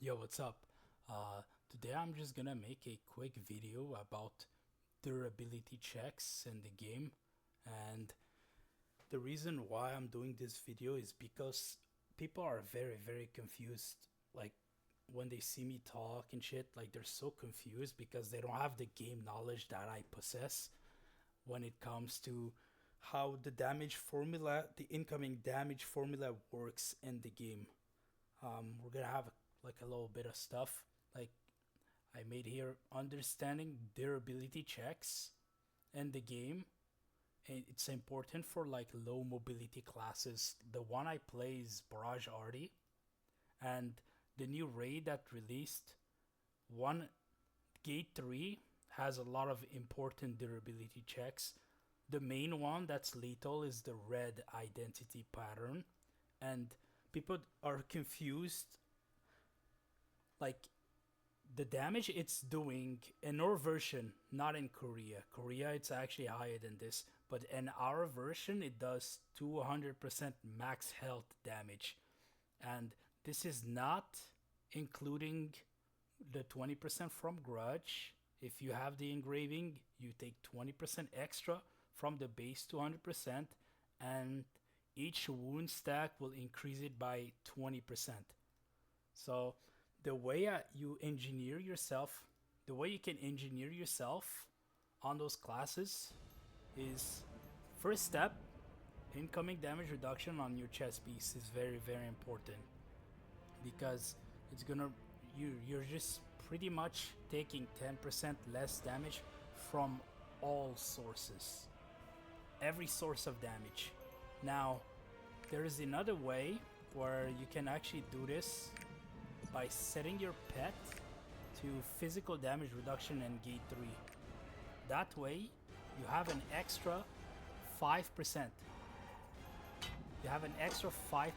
Yo, what's up? Today I'm just gonna make a quick video about durability checks in the game. And the reason why I'm doing this video is because people are very confused. Like when they see me talk and shit, like they're so confused because they don't have the game knowledge that I possess when it comes to how the damage formula, the incoming damage formula works in the game. We're gonna have like a little bit of stuff like I made here, understanding durability checks in the game. And it's important for like low mobility classes. The one I play is Barrage Arty, and the new raid that released, one Gate 3, has a lot of important durability checks. The main one that's lethal is the red identity pattern, and people are confused. Like the damage it's doing in our version, not in Korea. Korea, it's actually higher than this, but in our version, it does 200% max health damage, and this is not including the 20% from Grudge. If you have the engraving, you take 20% extra from the base 200%, and each wound stack will increase it by 20%. So the way you engineer yourself, the way you can engineer yourself on those classes is, first step, incoming damage reduction on your chest piece is very important, because it's gonna, you're just pretty much taking 10% less damage from all sources, every source of damage. Now there is another way where you can actually do this by setting your pet to physical damage reduction in gate 3. That way you have an extra 5%. You have an extra 5%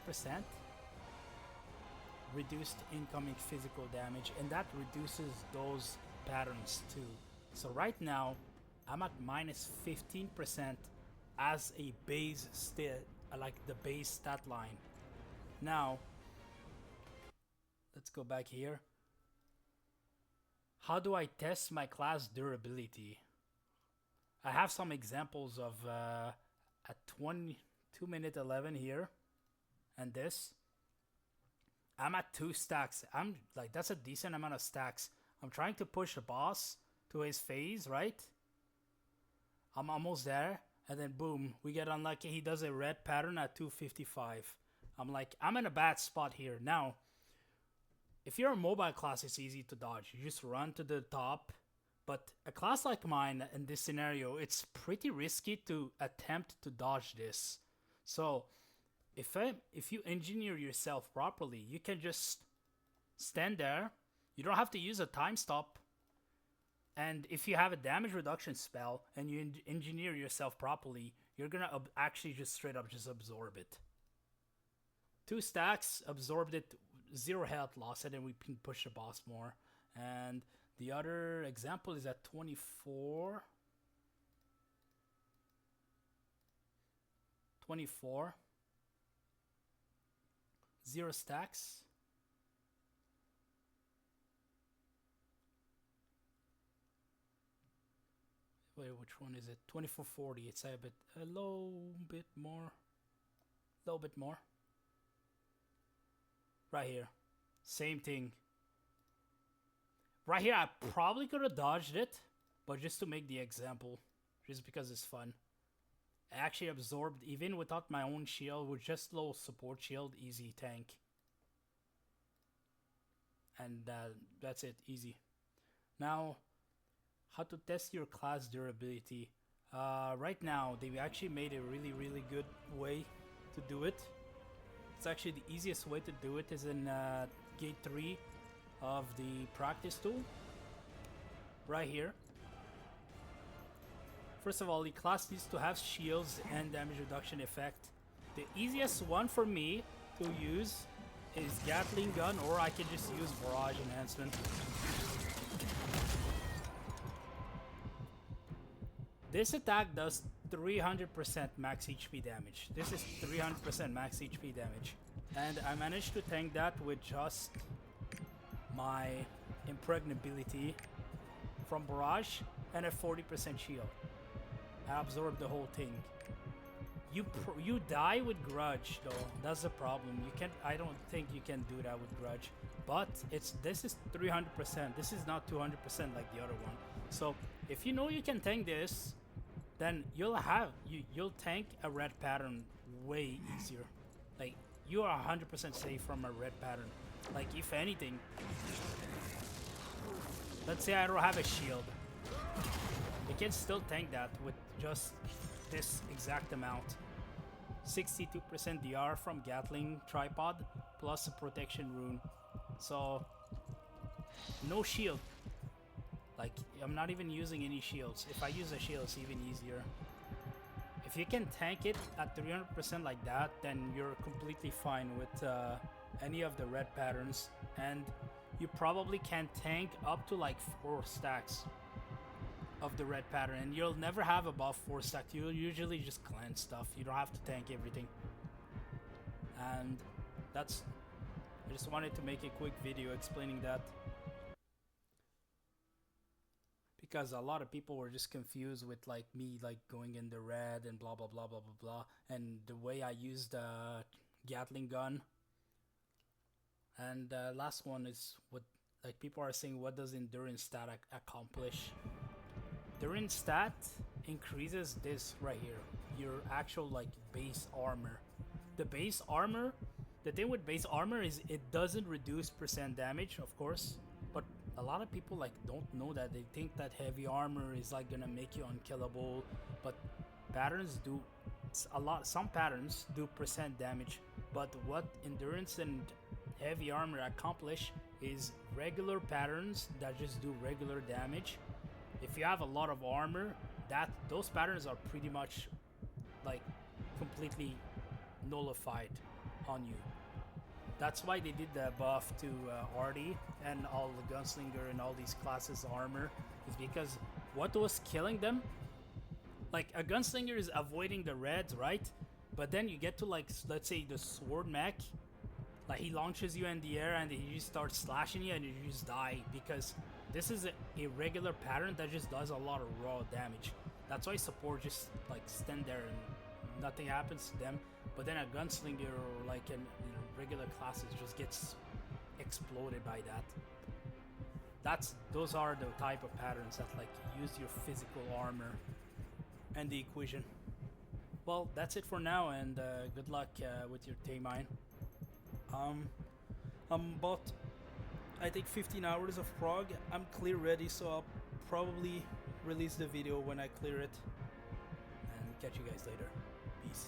reduced incoming physical damage, and that reduces those patterns too. So right now I'm at minus 15% as a base stat, like the base stat line. Now let's go back here. How do I test my class durability? I have some examples of at 22 minute 11 here, and this. I'm at 2 stacks. I'm like, that's a decent amount of stacks. I'm trying to push a boss to his phase, right? I'm almost there, and then boom, we get unlucky. He does a red pattern at 255. I'm like, I'm in a bad spot here. Now, if you're a mobile class, it's easy to dodge. You just run to the top. But a class like mine, in this scenario, it's pretty risky to attempt to dodge this. So if you engineer yourself properly, you can just stand there. You don't have to use a time stop. And if you have a damage reduction spell and you engineer yourself properly, you're gonna actually just straight up just absorb it. 2 stacks, absorbed it, 0 health loss, and then we can push the boss more. And the other example is at 24. 24. 0 stacks. Wait, which one is it? 2440. It's a little bit more. Little bit more. Right here. Same thing. Right here, I probably could have dodged it, but just to make the example, just because it's fun. I actually absorbed, even without my own shield, with just low support shield, easy tank. And that's it, easy. Now, how to test your class durability. Right now, they actually made a really good way to do it. It's actually the easiest way to do it is in gate 3 of the practice tool. Right here. First of all, the class needs to have shields and damage reduction effect. The easiest one for me to use is Gatling gun, or I can just use barrage enhancement. This attack does 300% max HP damage. This is 300% max HP damage. And I managed to tank that with just my impregnability from barrage and a 40% shield. I absorb the whole thing. You die with grudge though. That's the problem. You can't. I don't think you can do that with grudge. But this is 300%. This is not 200% like the other one. So if you know you can tank this, then you'll tank a red pattern way easier. Like you are 100% safe from a red pattern. Like if anything, let's say I don't have a shield, you can still tank that with just this exact amount. 62% DR from Gatling tripod plus a protection rune. So no shield. Like I'm not even using any shields. If I use a shield, it's even easier. If you can tank it at 300% like that, then you're completely fine with any of the red patterns, and you probably can tank up to like 4 stacks of the red pattern, and you'll never have above 4 stacks. You'll usually just cleanse stuff. You don't have to tank everything. And that's, I just wanted to make a quick video explaining that, because a lot of people were just confused with like me like going in the red and blah blah blah blah blah blah, and the way I used the Gatling gun. And last one is what, like, people are saying, what does endurance stat accomplish? Endurance stat increases this right here, your actual like base armor. The base armor, the thing with base armor is it doesn't reduce percent damage, of course, but a lot of people like don't know that. They think that heavy armor is like gonna make you unkillable, but patterns do some patterns do percent damage. But what endurance and heavy armor accomplish is regular patterns that just do regular damage. If you have a lot of armor, those patterns are pretty much like completely nullified on you. That's why they did the buff to Artie and all the Gunslinger and all these classes armor, is because what was killing them, like a Gunslinger is avoiding the reds, right? But then you get to like, let's say the sword mech, like he launches you in the air and he just starts slashing you and you just die, because this is a regular pattern that just does a lot of raw damage. That's why support just like stand there and nothing happens to them. But then a Gunslinger or like in regular classes just gets exploded by that. Those are the type of patterns that like use your physical armor and the equation. Well, that's it for now, and good luck with your Thaemine. I'm about, I think, 15 hours of prog. I'm clear ready, so I'll probably release the video when I clear it. And catch you guys later. Peace.